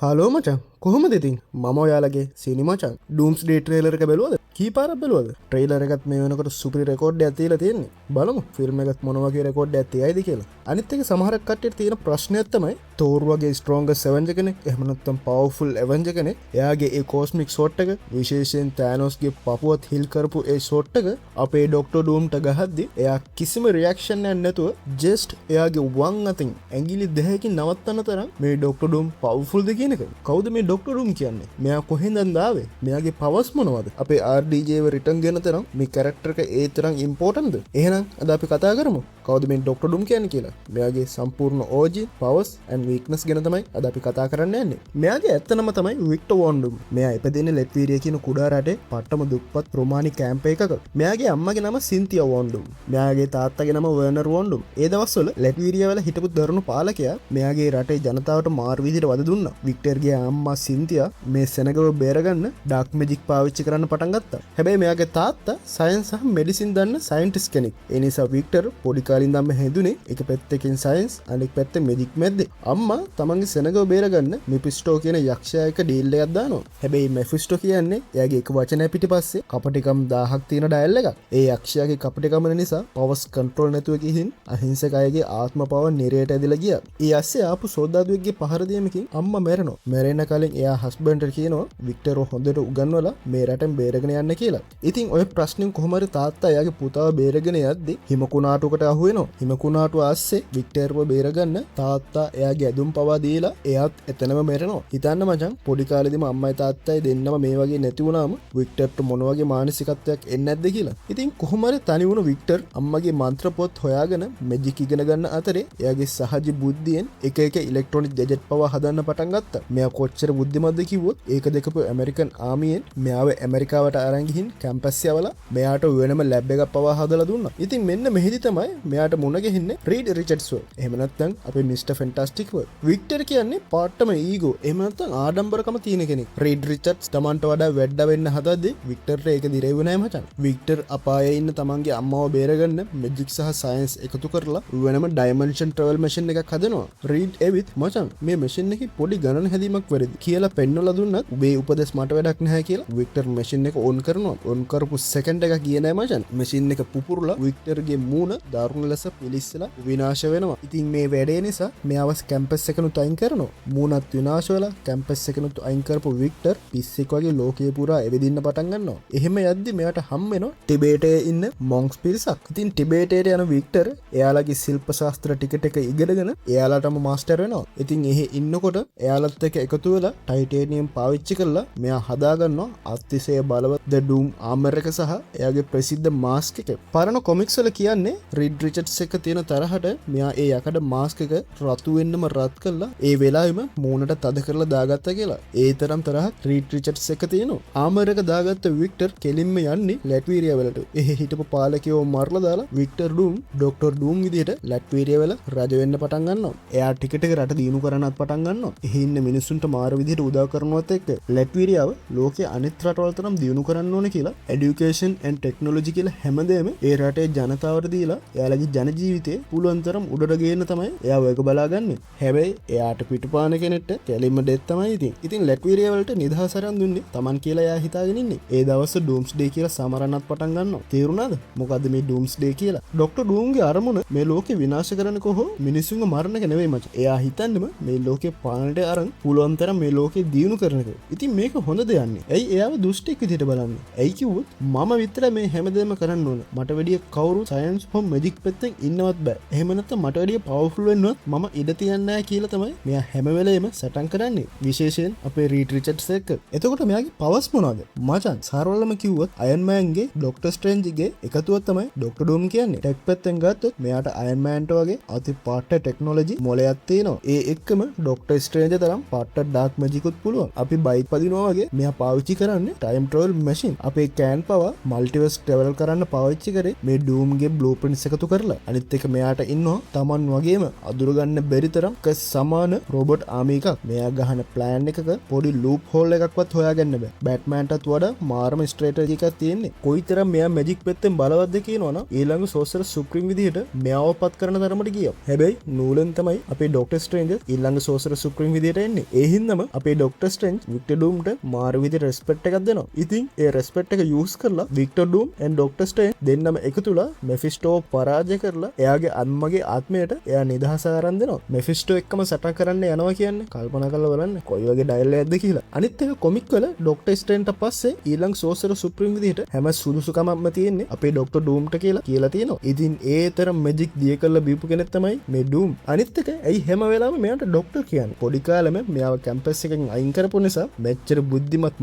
Hello මචන් කොහොමද ඉතින් මම ඔයාලගේ සිනිමචන් ඩූම්ස් ඩේ ට්‍රේලර් එක බැලුවද කීපාරක් බැලුවද ට්‍රේලර් එකත් මේ වෙනකොට සුපිරි රෙකෝඩ් එකක් තියලා තියෙන්නේ බලමු ෆිල්ම් එකත් මොන වගේ රෙකෝඩ් එකක් තියයිද කියලා අනිත් එක සමහරක් කට්ටියට තියෙන ප්‍රශ්නයක් තමයි තෝර් වගේ ස්ට්‍රෝංගස්ට් ඇවෙන්ජර් කෙනෙක් එහෙම නැත්නම් පවර්ෆුල් ඇවෙන්ජර් කෙනෙක් එයාගේ ඒ කොස්මික් ෂොට් එක විශේෂයෙන් තානොස්ගේ පපුවත් හිල් කරපු ඒ ෂොට් එක අපේ ඩොක්ටර් ඩූම්ට ගහද්දි එයා කිසිම රියැක්ෂන් එකක් නැතුව ජස්ට් එයාගේ වම් අතින් ඇඟිලි දෙකකින් නවත්තන තරම් මේ ඩොක්ටර් ඩූම් පවර්ෆුල්ද කියන එක කවුද මේ ඩොක්ටර් ඩූම් කියන්නේ මෙයා කොහෙන්ද ආවේ මෙයාගේ පවර්ස් මොනවද අපේ RDJ ව රිටර්න් කරන තරම් මේ කැරක්ටර් එක ඒ තරම් ඉම්පෝටන්ට්ද එහෙනම් අද අපි කතා කරමු කවුද මේ ඩොක්ටර් ඩූම් කියන්නේ කියලා මෙයාගේ සම්පූර්ණ OG පවර්ස් and weakness ගැන තමයි අද අපි කතා කරන්න යන්නේ මෙයාගේ ඇත්ත නම තමයි වික්ටර් වොන් ඩූම් මෙයා ඉපදෙන්නේ ලැට්වීරියා කියන කුඩා රටේ පට්ටම දුප්පත් රොමානි කැම්ප් එකක මෙයාගේ අම්මගේ නම සින්තියා වොන් ඩූම් මෙයාගේ තාත්තගේ නම වර්නර් වොන් ඩූම් ඒ දවස්වල ලැට්වීරියා වල හිටපු දරුණු පාලකයා මෙයාගේ රටේ ජනතාවට මාරු විදිහට වද දුන්නා වික්ටර්ගේ අම්මා සින්තියා මේ සෙනගව බේරගන්න ඩාර්ක් මැජික් පාවිච්චි කරන්න පටන් ගත්තා හැබැයි මෙයාගේ තාත්තා සයන්ස් සහ මෙඩිසින් දන්න සයන්ටිස්ට් කෙනෙක් ඒ නිසා වික්ටර් පොඩි කාලේ ඉඳන්ම හැදුනේ එක පැත්තකින් සයන්ස් අනෙක් පැත්තේ මැජික් මැද්දේ අම්මා තමන්ගේ සෙනගව බේරගන්න මෙෆිස්ටෝ කියන යක්ෂයා එක්ක ඩීල් එකක් දානවා හැබැයි මෙෆිස්ටෝ කියන්නේ එයාගේ එක වචනය පිටිපස්සේ කපටිකම් 1000ක් තියෙන ඩයල් එකක් ඒ යක්ෂයාගේ කපටිකම නිසා පවර්ස් කන්ට්‍රෝල් නැතුව ගිහින් අහිංසක අයගේ ආත්ම පවර් නිරයට ඇදලා ගියා ඒ ඇස්සේ ආපු සෝදාදුවෙක්ගේ පහර දීමකින් අම්මා මැරෙනවා මැරෙන්න කලින් එයා හස්බන්ඩ්ට කියනවා වික්ටර්ව හොඳට උගන්වලා මේ රටෙන් බේරගෙන යන්න කියලා. ඉතින් ඔය ප්‍රශ්نين කොහොම හරි තාත්තා එයාගේ පුතාව බේරගෙන යද්දි හිමකුණාටුවකට අහු වෙනවා. හිමකුණාටුව ආස්සේ වික්ටර්ව බේරගන්න තාත්තා එයාගේ ඇදුම් පවා දීලා එයාත් එතනම මැරෙනවා. හිතන්න මචං පොඩි කාලෙදිම අම්මයි තාත්තයි දෙන්නම මේ වගේ නැති වුණාම වික්ටර්ට මොන වගේ මානසිකත්වයක් එන්නේ නැද්ද කියලා. ඉතින් කොහොම හරි තනි වුණු වික්ටර් අම්මගේ මන්ත්‍ර පොත් හොයාගෙන මැජික් ඉගෙන ගන්න අතරේ එයාගේ සහජ බුද්ධියෙන් එක එක ඉලෙක්ට්‍රොනික ගැජට් පවා හදන්න පටන් ගත්තා. මෙයා කොච්චර බුද්ධිමත්ද කිව්වොත් ඒක දෙකපු ඇමරිකන් ආමියෙන් මෙයාව ඇමරිකාවට අරන් ගිහින් කැම්පස් යවලා මෙයාට වෙනම ලැබ් එකක් පවා හදලා දුන්නා. ඉතින් මෙන්න මෙහෙදි තමයි මෙයාට මුණ ගැහින්නේ රීඩ් රිචඩ්ස්ව. එහෙම නැත්නම් අපේ මිස්ටර් ෆැන්ටස්ටික් ව. වික්ටර් කියන්නේ පාටම ඊගෝ. එහෙම නැත්නම් ආඩම්බරකම තියෙන කෙනෙක්. රීඩ් රිචඩ්ස් තමන්ට වඩා වැඩ වෙන්න හදද්දී වික්ටර්ට ඒක දිරෙව්වේ නැහැ මචං. වික්ටර් අපායේ ඉන්න තමන්ගේ අම්මව බේරගන්න මැජික් සහ සයන්ස් එකතු කරලා වෙනම ඩයිමන්ෂන් ට්‍රැවල් මැෂින් එකක් හදනවා. රීඩ් එවිත් මචං මේ මැෂින් එකේ පොඩි ගණන හැදීමක් වැරදි කියලා පෙන්නලා දුන්නත් උඹේ උපදෙස් මට වැඩක් නැහැ කියලා වික්ටර් මැෂින් එක ඔන් කරනවා. ඔන් කරපු සෙකන්ඩ් එක ගියේ නැහැ මචං. මැෂින් එක පුපුරලා වික්ටර්ගේ මූණ දරුණු ලෙස පිලිස්සලා විනාශ වෙනවා. ඉතින් මේ වැඩේ නිසා මෙයාව කැම්පස් එකනුත් අයින් කරනවා. මූණත් විනාශ වෙලා කැම්පස් එකනුත් අයින් කරපු වික්ටර් පිස්සෙක් වගේ ලෝකයේ පුරා එවෙදින්න පටන් ගන්නවා. එහෙම යද්දි මෙයාට හම් වෙනවා ටිබේටයේ ඉන්න මොන්ක්ස් පිරිසක්. ඉතින් ටිබේටයට යන වික්ටර් එයාලගේ ශිල්ප ශාස්ත්‍ර ටිකට් එක ඉගෙනගෙන එයාලටම මාස්ටර් වෙනවා. ඉතින් එහෙ ඉන්නකොට එයාලත් එක්ක එකතු වෙලා ටයිටේනියම් පාවිච්චි කරලා මෙයා හදාගන්නවා අතිශය බලවත් ද ඩූම් ආමර් එක සහ එයාගේ ප්‍රසිද්ධ මාස්ක් එක. පරණ කොමික්ස් වල කියන්නේ රීඩ් රිචඩ්ස් එක තියෙන තරහට මෙයා ඒ යකඩ මාස්ක් එක රතු වෙන්නම රත් කරලා ඒ වෙලාවෙම මූණට තද කරලා දාගත්තා කියලා. ඒ තරම් තරහක් රීඩ් රිචඩ්ස් එක තියෙනවා. ආමර් එක දාගත්ත වික්ටර් කෙලින්ම යන්නේ ලැට්වීරියා වලට. එහෙ හිටපු පාලකයෝ මරලා දාලා වික්ටර් ඩූම් ඩොක්ටර් ඩූම් විදිහට ලැට්වීරියා වල රජ වෙන්න පටන් ගන්නවා. එයා ටිකට් එක රට දිනු කරන්නත් පටන් ගන්නවා. එහෙ ඉන්න මිනිස්සුන්ට මාර විදිහට උදව් කරනවත් එක්ක ලැට්වීරියාව ලෝකයේ අනිත් රටවල් තරම් දිනු කරන්න ඕනේ කියලා එඩියුකේෂන් ඇන්ඩ් ටෙක්නොලොජි කියලා හැමදේම ඒ රටේ ජනතාවට දීලා එයාලගේ ජන ජීවිතේ පුළුවන් තරම් උඩට ගේන්න තමයි එයා වේග බලාගන්නේ. හැබැයි එයාට පිටුපාන කෙනෙක්ට කැලින්ම ඩෙත් තමයි ඉතින්. ඉතින් ලැට්වීරියා වලට නිදහස අරන් දුන්නේ Taman කියලා එයා හිතාගෙන ඉන්නේ. ඒ දවස් ඩූම්ස් ඩේ කියලා සමරන්නත් පටන් ගන්නවා. තේරුණාද? මොකද්ද මේ ඩූම්ස් ඩේ කියලා? ඩොක්ටර් ඩූම්ගේ අරමුණ මේ ලෝකේ විනාශ කරන්න කොහොම මිනිස්සුන්ව මරණ එක නෙවෙයි මචං. එයා හිතන්නේම මේ ලෝකේ පාලනයට අරන් පුළුවන් තරම් මේ ලෝකේ දියුණු කරන එක. ඉතින් මේක හොඳ දෙයන්නේ. ඇයි එයාව දුෂ්ටෙක් විදිහට බලන්නේ? ඇයි කිව්වොත් මම විතරයි මේ හැමදේම කරන්න ඕන. මට වැඩිය කවුරු සයන්ස් හොම් මැජික් පැත්තෙන් ඉන්නවත් බෑ. එහෙම නැත්නම් මට වැඩිය පවර්ෆුල් වෙන්නවත් මම ඉඩ තියන්නේ නැහැ කියලා තමයි මෙයා හැම වෙලේම සටන් කරන්නේ. විශේෂයෙන් අපේ රීඩ් රිචඩ්ස් එක්ක. එතකොට මෙයාගේ පවර්ස් මොනවද? මචං සාරවලම කිව්වොත් අයන් මෑන්ගේ ඩොක්ටර් ස්ට්‍රේන්ජ්ගේ එකතුවක් තමයි ඩොක්ටර් ඩූම් කියන්නේ. ටෙක් පැත්තෙන් ගත්තොත් මෙයාට අයන් මෑන්ට වගේ අති පාට ටෙක්නොලොජි මොලයක් තියෙනවා. ඒ එක්කම ඩොක්ටර් ස්ට්‍රේන්ජ් තරම් පාට ඩාර්ක් මැජිකුත් පුළුවන්. අපි බයික් පදිනවා වගේ මෙයා පාවිච්චි කරන්නේ ටයිම් ට්‍රැවල් මැෂින් අපේ කෑන් පව මල්ටිවර්ස් ට්‍රැවල් කරන්න පාවිච්චි කරේ මේ ඩූම්ගේ බ්ලූප්‍රින්ට්ස් එකතු කරලා. අනිත් එක මෙයාට ඉන්නවා Taman වගේම අඳුරගන්න බැරි තරම් සමාන රොබොට් ආමි එකක්. මෙයා ගහන ප්ලෑන් එකක පොඩි ලූප් හෝල් එකක්වත් හොයාගන්න බෑ. බැට්මෑන්ටත් වඩා මාරම ස්ට්‍රැටජි එකක් තියෙන්නේ. කොයිතරම් මෙයා මැජික් පැත්තෙන් බලවත්ද කියනවනම් ඊළඟ සෝසර් සුප්‍රීම් විදිහට මෙයාව පත් කරන තරමට ගියා. හැබැයි නූලන් තමයි අපේ ඩොක්ටර් ස්ට්‍රේන්ජ් ඊළඟ සෝසර් සුප්‍රීම් විදිහට එන්නේ. ඒ හින්දාම අපේ ඩොක්ටර් ස්ට්‍රේන්ජ් වික්ටර් ඩූම්ට මාර විදිහට රෙස්පෙක්ට් එකක් දෙනවා. ඉතින් ඒ රෙස්පෙක්ට් එක යූස් කරලා වික්ටර් ඩූම් and ඩොක්ටර් ස්ට්‍රේන්ජ් දෙන්නම එකතුලා මෙෆිස්ටෝ පරාජය කරලා එයාගේ අම්මගේ ආත්මයට එයා නිදහස අරන් දෙනවා. මෙෆිස්ටෝ එක්කම සටන් කරන්න යනවා කියන්නේ කල්පනා කරලා බලන්න කොයි වගේ ඩයලොග් එකක්ද කියලා. අනිත් එක කොමික් වල ඩොක්ටර් ස්ට්‍රේන්ජ්ට පස්සේ ඊළඟ සෝසර් සුප්‍රීම් විදිහට හැම සුදුසුකමක්ම තියෙන්නේ අපේ ඩොක්ටර් ඩූම්ට කියලා තියෙනවා. ඉතින් ඒ තරම් මැජික් දිය කරලා බීපු කෙනෙක් තමයි මේ ඩූම්. අනිත් එක ඇයි හැම වෙලාවෙම මෙයාට ඩොක්ටර් කියන්නේ? පොඩි කාලෙම මෙයාව කැම්පස් එකෙන් අයින් කරපු නිසා මෙච්චර බුද්ධිමත්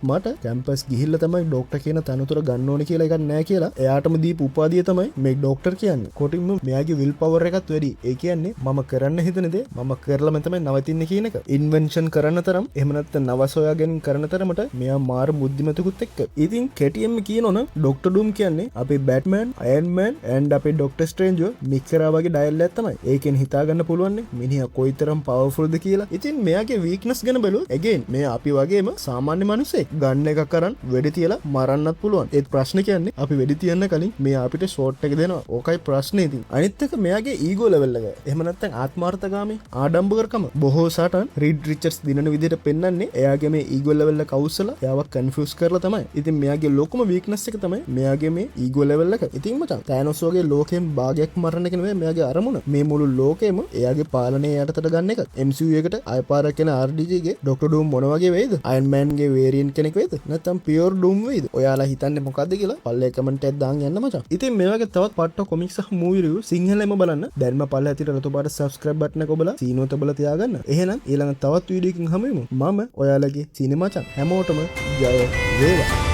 මට කැම්පස් ගිහිල්ලා තමයි ඩොක්ටර් කියන තනතුර ගන්න ඕනේ කියලා එකක් නැහැ කියලා එයාටම දීපු උපාධිය තමයි මේ ඩොක්ටර් කියන්නේ. කොටින්ම මෙයාගේ විල් පවර් එකත් වැඩි. ඒ කියන්නේ මම කරන්න හිතන දේ මම කරලම තමයි නවතින්නේ කියන එක. ඉන්වෙන්ෂන් කරන තරම් එහෙම නැත්නම් නව සොයාගෙන කරන තරමට මෙයා මාර බුද්ධිමතුකුත් එක්ක. ඉතින් කෙටියෙන්ම කියනවනම් ඩොක්ටර් ඩූම් කියන්නේ අපේ බැට්මෑන්, අයර්න් මෑන් and අපේ ඩොක්ටර් ස්ට්‍රේන්ජ් මික්ස් කරා වගේ ඩයලොග් එකක් තමයි. ඒකෙන් හිතා ගන්න පුළුවන් මිනිහා කොයිතරම් පවර්ෆුල්ද කියලා. ඉතින් මෙයාගේ වීක්නස් ගැන බැලුවොත් again මෙයා අපි වගේම සාමාන්‍ය මිනිහෙක්. ගන්න එකක් කරන් වෙඩි තියලා මරන්නත් පුළුවන්. ඒත් ප්‍රශ්නේ කියන්නේ අපි වෙඩි තියන්න කලින් මෙයා අපිට ෂෝට් එක දෙනවා. ඕකයි ප්‍රශ්නේ ඉතින්. අනිත් එක මෙයාගේ ඊගෝ ලෙවල් එක. එහෙම නැත්නම් ආත්මාර්ථකාමී ආඩම්බරකම බොහෝ සටන් රීඩ් රිචර්ඩ්ස් දිනන විදිහට පෙන්වන්නේ එයාගේ මේ ඊගෝ ලෙවල් එක අවුස්සලා එයාව කන්ෆියුස් කරලා තමයි. ඉතින් මෙයාගේ ලොකුම වීක්නස් එක තමයි මෙයාගේ මේ ඊගෝ ලෙවල් එක. ඉතින් මචං තෑනොස් වගේ ලෝකෙන් භාගයක් මරන්න එක නෙමෙයි මෙයාගේ අරමුණ. මේ මුළු ලෝකෙම එයාගේ පාලනය යටතට ගන්න එක. MCU එකට ආයපාරක් කියන RDJ ගේ ඩොක්ටර් ඩූම් මොන වගේ වෙයිද? අයර්න් මෑන් ගේ වේරියන්ට් කෙනෙක් වෙයිද? නැත්නම් පියුර් ඩූම් වෙයිද? ඔයාලා හිතන්නේ මොකද්ද කියලා පල්ලේ කමෙන්ට් එකක් දාන්න යන්න මචං. ඉතින් මේ වගේ තවත් පට්ට කොමික්ස් සහ මූවි රිවිව් සිංහලෙන්ම බලන්න. දැන්ම පල්ලේ ඇතිට රතු පාට subscribe button එක ඔබලා සීනුවත ඔබලා තියාගන්න. එහෙනම් ඊළඟ තවත් වීඩියෝ එකකින් හමු වෙමු. මම ඔයාලගේ සිනමා මචං හැමෝටම ජය වේවා.